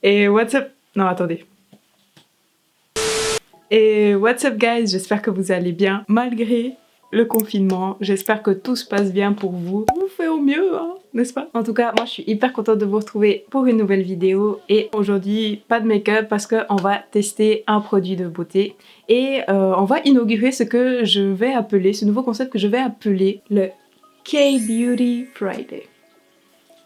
Et what's up? Non, attendez. Et what's up guys, j'espère que vous allez bien malgré le confinement. J'espère que tout se passe bien pour vous. On fait au mieux, hein, n'est-ce pas? En tout cas, moi je suis hyper contente de vous retrouver pour une nouvelle vidéo. Et aujourd'hui, pas de make-up parce qu'on va tester un produit de beauté. Et on va inaugurer ce que je vais appeler, ce nouveau concept que je vais appeler le K-Beauty Friday.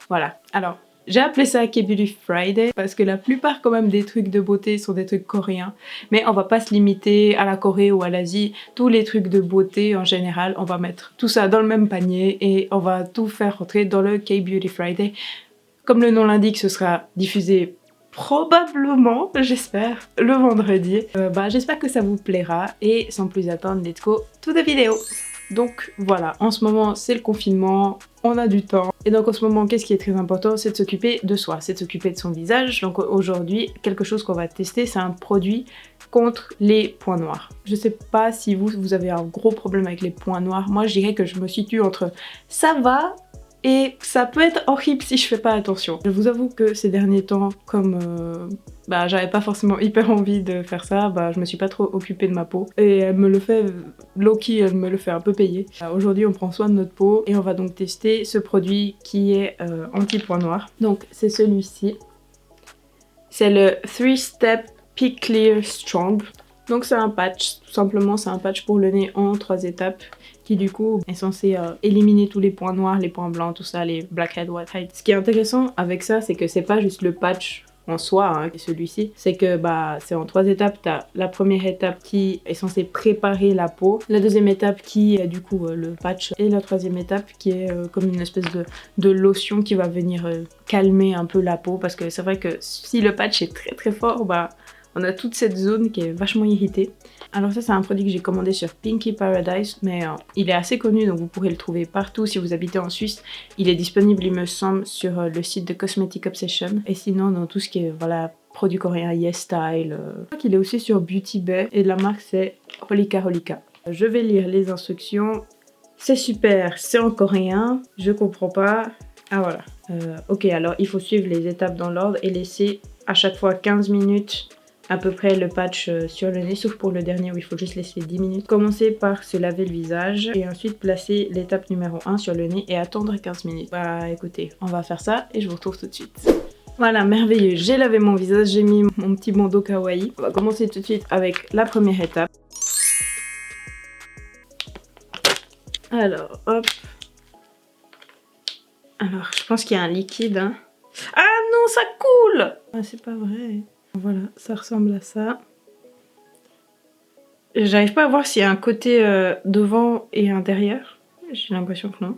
Voilà, alors... j'ai appelé ça K-Beauty Friday parce que la plupart quand même des trucs de beauté sont des trucs coréens. Mais on va pas se limiter à la Corée ou à l'Asie. Tous les trucs de beauté en général, on va mettre tout ça dans le même panier et on va tout faire rentrer dans le K-Beauty Friday. Comme le nom l'indique, ce sera diffusé probablement, j'espère, le vendredi. J'espère que ça vous plaira et sans plus attendre, let's go to the vidéo. Donc voilà, en ce moment c'est le confinement, on a du temps. Et donc en ce moment, qu'est-ce qui est très important? C'est de s'occuper de soi, c'est de s'occuper de son visage. Donc aujourd'hui, quelque chose qu'on va tester, c'est un produit contre les points noirs. Je sais pas si vous avez un gros problème avec les points noirs. Moi je dirais que je me situe entre ça va et ça peut être horrible si je fais pas attention. Je vous avoue que ces derniers temps, comme j'avais pas forcément hyper envie de faire ça, je me suis pas trop occupée de ma peau. Et elle me le fait, Loki, elle me le fait un peu payer. Aujourd'hui on prend soin de notre peau et on va donc tester ce produit qui est anti-points noirs. Donc c'est celui-ci. C'est le 3-Step Peak Clear Strong. Donc c'est un patch, tout simplement c'est un patch pour le nez en 3 étapes qui du coup est censé éliminer tous les points noirs, les points blancs, tout ça, les blackheads, whiteheads. Ce qui est intéressant avec ça, c'est que c'est pas juste le patch en soi, hein, celui-ci, c'est que c'est en 3 étapes. T'as la première étape qui est censée préparer la peau, la deuxième étape qui est du coup le patch, et la troisième étape qui est comme une espèce de lotion qui va venir calmer un peu la peau, parce que c'est vrai que si le patch est très très fort, on a toute cette zone qui est vachement irritée. Alors ça c'est un produit que j'ai commandé sur Pinky Paradise, mais il est assez connu donc vous pourrez le trouver partout si vous habitez en Suisse. Il est disponible il me semble sur le site de Cosmetic Obsession. Et sinon dans tout ce qui est produits coréens, Yes Style. Je crois qu'il est aussi sur Beauty Bay et la marque c'est Holika Holika. Je vais lire les instructions. C'est super, c'est en coréen, je comprends pas. Ah voilà. Ok, alors il faut suivre les étapes dans l'ordre et laisser à chaque fois 15 minutes à peu près le patch sur le nez, sauf pour le dernier où il faut juste laisser 10 minutes. Commencer par se laver le visage et ensuite placer l'étape numéro 1 sur le nez et attendre 15 minutes. Écoutez, on va faire ça et je vous retrouve tout de suite. Voilà, merveilleux, j'ai lavé mon visage, j'ai mis mon petit bandeau kawaii. On va commencer tout de suite avec la première étape. Alors, hop. Alors, je pense qu'il y a un liquide, hein. Ah non, ça coule! Ah, c'est pas vrai. Voilà, ça ressemble à ça. J'arrive pas à voir s'il y a un côté devant et un derrière. J'ai l'impression que non.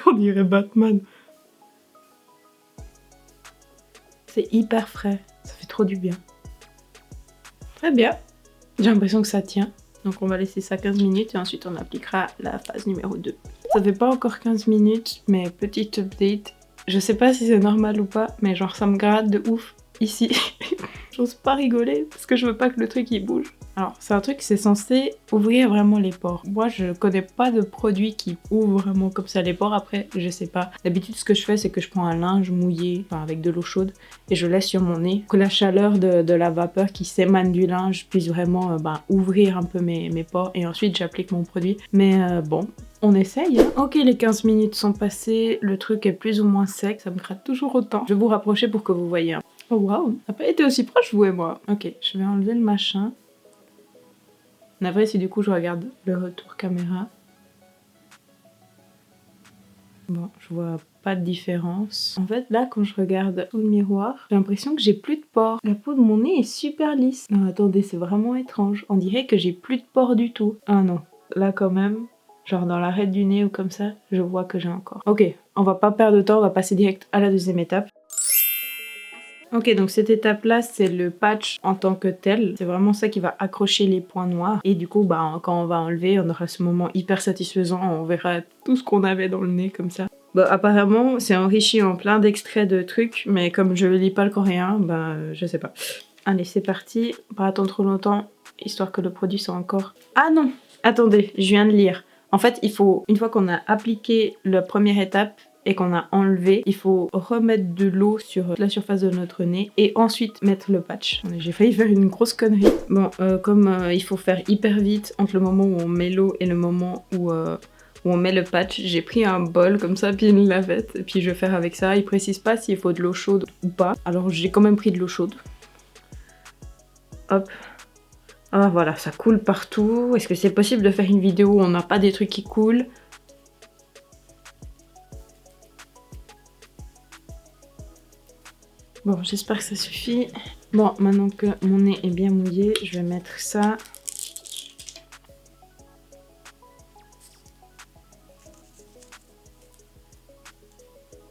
On dirait Batman. C'est hyper frais. Ça fait trop du bien. Très bien. J'ai l'impression que ça tient. Donc on va laisser ça 15 minutes et ensuite on appliquera la phase numéro 2. Ça fait pas encore 15 minutes, mais petite update. Je sais pas si c'est normal ou pas, mais genre ça me gratte de ouf ici. J'ose pas rigoler parce que je veux pas que le truc il bouge. Alors c'est un truc, c'est censé ouvrir vraiment les pores. Moi je connais pas de produit qui ouvre vraiment comme ça les pores. Après je sais pas. D'habitude ce que je fais c'est que je prends un linge mouillé, avec de l'eau chaude et je laisse sur mon nez. Que la chaleur de la vapeur qui s'émane du linge puisse vraiment ouvrir un peu mes pores et ensuite j'applique mon produit. Mais bon, on essaye. Ok, les 15 minutes sont passées, le truc est plus ou moins sec, ça me gratte toujours autant. Je vais vous rapprocher pour que vous voyez. Oh waouh, ça n'a pas été aussi proche vous et moi. Ok, je vais enlever le machin. Après si du coup je regarde le retour caméra. Bon, je vois pas de différence. En fait là quand je regarde sous le miroir, j'ai l'impression que j'ai plus de pores. La peau de mon nez est super lisse. Non attendez, c'est vraiment étrange. On dirait que j'ai plus de pores du tout. Ah non, là quand même... genre dans l'arête du nez ou comme ça, je vois que j'ai encore. Ok, on va pas perdre de temps, on va passer direct à la deuxième étape. Ok, donc cette étape-là, c'est le patch en tant que tel. C'est vraiment ça qui va accrocher les points noirs. Et du coup, quand on va enlever, on aura ce moment hyper satisfaisant. On verra tout ce qu'on avait dans le nez comme ça. Bon, apparemment, c'est enrichi en plein d'extraits de trucs, mais comme je lis pas le coréen, je sais pas. Allez, c'est parti. Pas attendre trop longtemps, histoire que le produit soit encore... Ah non! Attendez, je viens de lire. En fait, il faut, une fois qu'on a appliqué la première étape, et qu'on a enlevé, il faut remettre de l'eau sur la surface de notre nez et ensuite mettre le patch. J'ai failli faire une grosse connerie. Bon, comme il faut faire hyper vite entre le moment où on met l'eau et le moment où on met le patch, j'ai pris un bol comme ça, puis une lavette, et puis je vais faire avec ça. Il précise pas s'il faut de l'eau chaude ou pas, alors j'ai quand même pris de l'eau chaude. Hop. Ah voilà, ça coule partout. Est-ce que c'est possible de faire une vidéo où on n'a pas des trucs qui coulent? Bon, j'espère que ça suffit. Bon, maintenant que mon nez est bien mouillé, je vais mettre ça.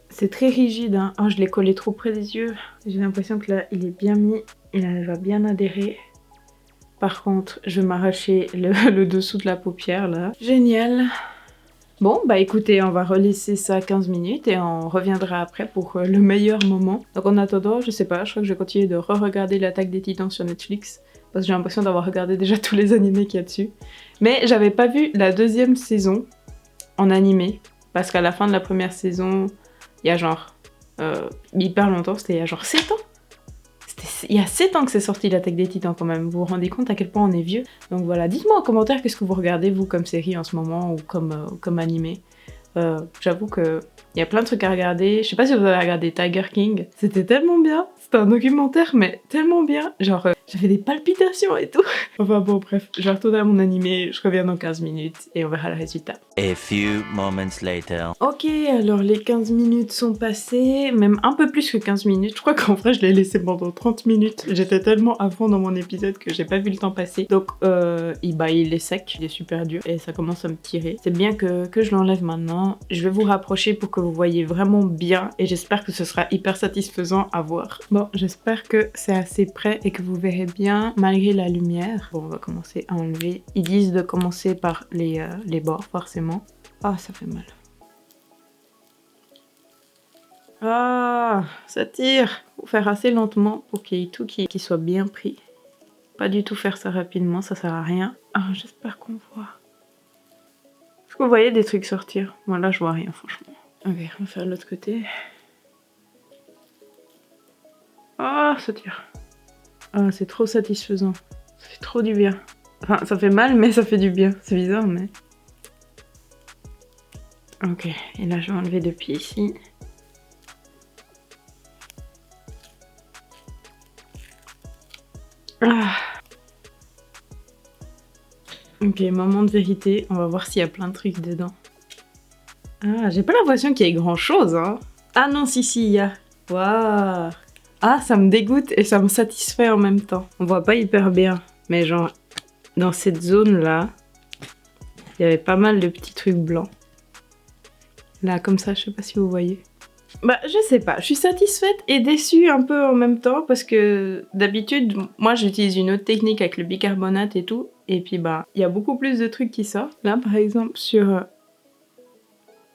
C'est très rigide, hein. Oh, je l'ai collé trop près des yeux. J'ai l'impression que là, il est bien mis. Il va bien adhérer. Par contre, je vais m'arracher le dessous de la paupière, là. Génial. Bon, bah écoutez, on va relaisser ça 15 minutes et on reviendra après pour le meilleur moment. Donc en attendant, je sais pas, je crois que je vais continuer de re-regarder l'Attaque des Titans sur Netflix. Parce que j'ai l'impression d'avoir regardé déjà tous les animés qu'il y a dessus. Mais j'avais pas vu la deuxième saison en animé. Parce qu'à la fin de la première saison, il y a genre hyper longtemps, c'était il y a genre 7 ans. Il y a 7 ans que c'est sorti l'Attaque des Titans quand même, vous vous rendez compte à quel point on est vieux. Donc voilà, dites-moi en commentaire qu'est-ce que vous regardez vous comme série en ce moment ou comme animé. J'avoue que il y a plein de trucs à regarder. Je sais pas si vous avez regardé Tiger King, c'était tellement bien. C'était un documentaire mais tellement bien. Genre j'avais des palpitations et tout. Enfin bon bref, je vais retourner à mon animé, je reviens dans 15 minutes et on verra le résultat. A few moments later. Ok, alors les 15 minutes sont passées, même un peu plus que 15 minutes. Je crois qu'en vrai je l'ai laissé pendant 30 minutes. J'étais tellement à fond dans mon épisode que j'ai pas vu le temps passer. Donc il est sec, il est super dur et ça commence à me tirer. C'est bien que je l'enlève maintenant. Je vais vous rapprocher pour que vous voyez vraiment bien et j'espère que ce sera hyper satisfaisant à voir. Bon, j'espère que c'est assez près et que vous verrez bien malgré la lumière. Bon, on va commencer à enlever. Ils disent de commencer par les bords forcément. Ah, ça fait mal. Ah, ça tire. Faut faire assez lentement pour qu'il y ait tout qui soit bien pris. Pas du tout faire ça rapidement, ça sert à rien. Ah, j'espère qu'on voit. Est-ce que vous voyez des trucs sortir? Moi là, je vois rien franchement. Ok, on va faire l'autre côté. Ah, ça tire. Ah, c'est trop satisfaisant. Ça fait trop du bien. Enfin, ça fait mal, mais ça fait du bien. C'est bizarre, mais... Ok, et là, je vais enlever depuis ici. Ah. Ok, moment de vérité. On va voir s'il y a plein de trucs dedans. Ah, j'ai pas l'impression qu'il y ait grand chose, hein. Ah non, si, il y a. Waouh. Ah, ça me dégoûte et ça me satisfait en même temps. On voit pas hyper bien, mais genre, dans cette zone-là, il y avait pas mal de petits trucs blancs. Là, comme ça, je sais pas si vous voyez. Bah, je sais pas, je suis satisfaite et déçue un peu en même temps parce que d'habitude, moi j'utilise une autre technique avec le bicarbonate et tout, et puis bah, il y a beaucoup plus de trucs qui sortent. Là, par exemple, sur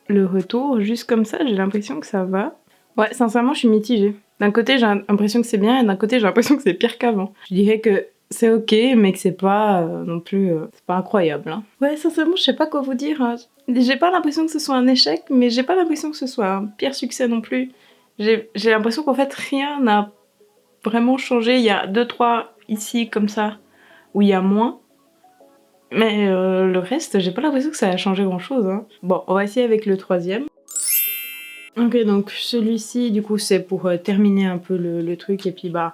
le retour, juste comme ça, j'ai l'impression que ça va. Ouais, sincèrement, je suis mitigée. D'un côté, j'ai l'impression que c'est bien, et d'un côté, j'ai l'impression que c'est pire qu'avant. Je dirais que c'est ok, mais que c'est pas non plus... c'est pas incroyable, hein. Ouais, sincèrement, je sais pas quoi vous dire, hein. J'ai pas l'impression que ce soit un échec, mais j'ai pas l'impression que ce soit un pire succès non plus. J'ai l'impression qu'en fait, rien n'a vraiment changé. Il y a 2-3 ici, comme ça, où il y a moins. Mais le reste, j'ai pas l'impression que ça a changé grand-chose, hein. Bon, on va essayer avec le troisième. Ok, donc celui-ci, du coup, c'est pour terminer un peu le truc et puis bah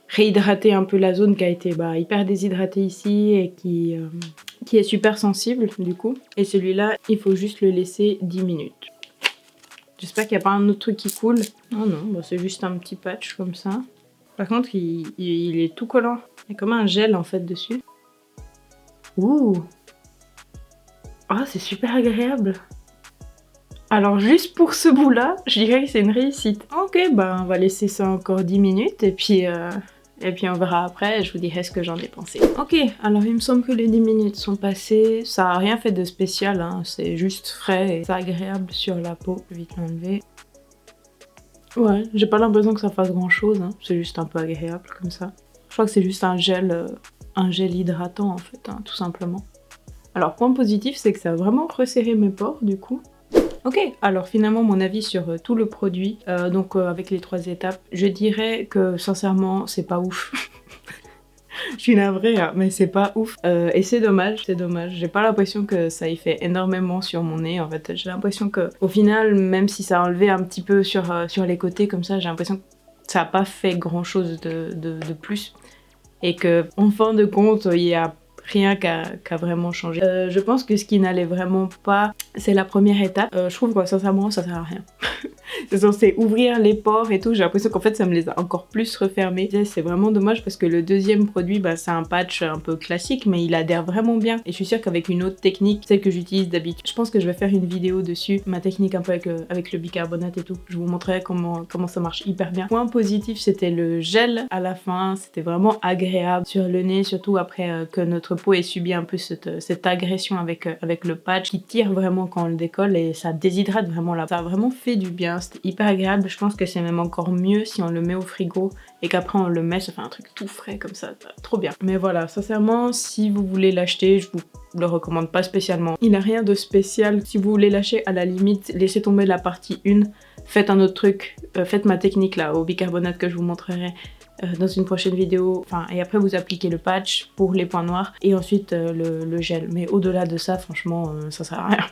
réhydrater un peu la zone qui a été hyper déshydratée ici et qui est super sensible, du coup. Et celui-là, il faut juste le laisser 10 minutes. J'espère qu'il n'y a pas un autre truc qui coule. Non, non, bah, c'est juste un petit patch comme ça. Par contre, il est tout collant. Il y a comme un gel, en fait, dessus. Ouh! Ah, c'est super agréable. Alors juste pour ce bout-là, je dirais que c'est une réussite. Ok, bah on va laisser ça encore 10 minutes et puis on verra après, je vous dirai ce que j'en ai pensé. Ok, alors il me semble que les 10 minutes sont passées, ça n'a rien fait de spécial, hein, c'est juste frais et c'est agréable sur la peau. Je vais vite l'enlever. Ouais, j'ai pas l'impression que ça fasse grand-chose, hein, c'est juste un peu agréable comme ça. Je crois que c'est juste un gel hydratant en fait, hein, tout simplement. Alors point positif, c'est que ça a vraiment resserré mes pores du coup. Ok, alors finalement mon avis sur tout le produit, avec les 3 étapes, je dirais que sincèrement c'est pas ouf. Je suis navrée, hein, mais c'est pas ouf. Et c'est dommage, c'est dommage. J'ai pas l'impression que ça y fait énormément sur mon nez. En fait, j'ai l'impression que, au final, même si ça a enlevé un petit peu sur les côtés comme ça, j'ai l'impression que ça a pas fait grand chose de plus. Et que, en fin de compte, il y a rien qu'à vraiment changer. Je pense que ce qui n'allait vraiment pas, c'est la première étape. Je trouve que sincèrement, ça sert à rien. C'est censé ouvrir les pores et tout, j'ai l'impression qu'en fait ça me les a encore plus refermés. C'est vraiment dommage parce que le deuxième produit, c'est un patch un peu classique, mais il adhère vraiment bien. Et je suis sûre qu'avec une autre technique, celle que j'utilise d'habitude, je pense que je vais faire une vidéo dessus, ma technique un peu avec le bicarbonate et tout. Je vous montrerai comment ça marche hyper bien. Point positif, c'était le gel à la fin, c'était vraiment agréable sur le nez, surtout après que notre peau ait subi un peu cette agression avec le patch qui tire vraiment quand on le décolle et ça déshydrate vraiment là. Ça a vraiment fait du bien, c'était hyper agréable. Je pense que c'est même encore mieux si on le met au frigo et qu'après on le met, ça fait un truc tout frais comme ça, trop bien. Mais voilà, sincèrement, si vous voulez l'acheter, je vous le recommande pas spécialement. Il n'a rien de spécial. Si vous voulez l'acheter, à la limite, laissez tomber la partie 1, faites un autre truc, faites ma technique là au bicarbonate que je vous montrerai dans une prochaine vidéo, et après vous appliquez le patch pour les points noirs et ensuite le gel. Mais au-delà de ça, franchement, ça sert à rien.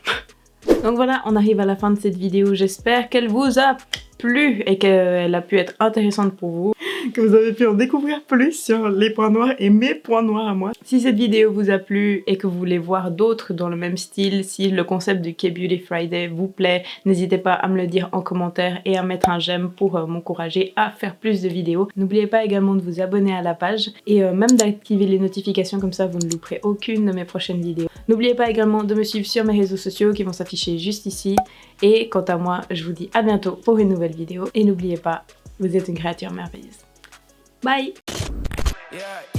Donc voilà, on arrive à la fin de cette vidéo. J'espère qu'elle vous a plu et qu'elle a pu être intéressante pour vous, que vous avez pu en découvrir plus sur les points noirs et mes points noirs à moi. Si cette vidéo vous a plu et que vous voulez voir d'autres dans le même style, si le concept du K-Beauty Friday vous plaît, n'hésitez pas à me le dire en commentaire et à mettre un j'aime pour m'encourager à faire plus de vidéos. N'oubliez pas également de vous abonner à la page et même d'activer les notifications, comme ça vous ne louperez aucune de mes prochaines vidéos. N'oubliez pas également de me suivre sur mes réseaux sociaux qui vont s'afficher juste ici. Et quant à moi, je vous dis à bientôt pour une nouvelle vidéo. Et n'oubliez pas, vous êtes une créature merveilleuse. Bye! Yeah.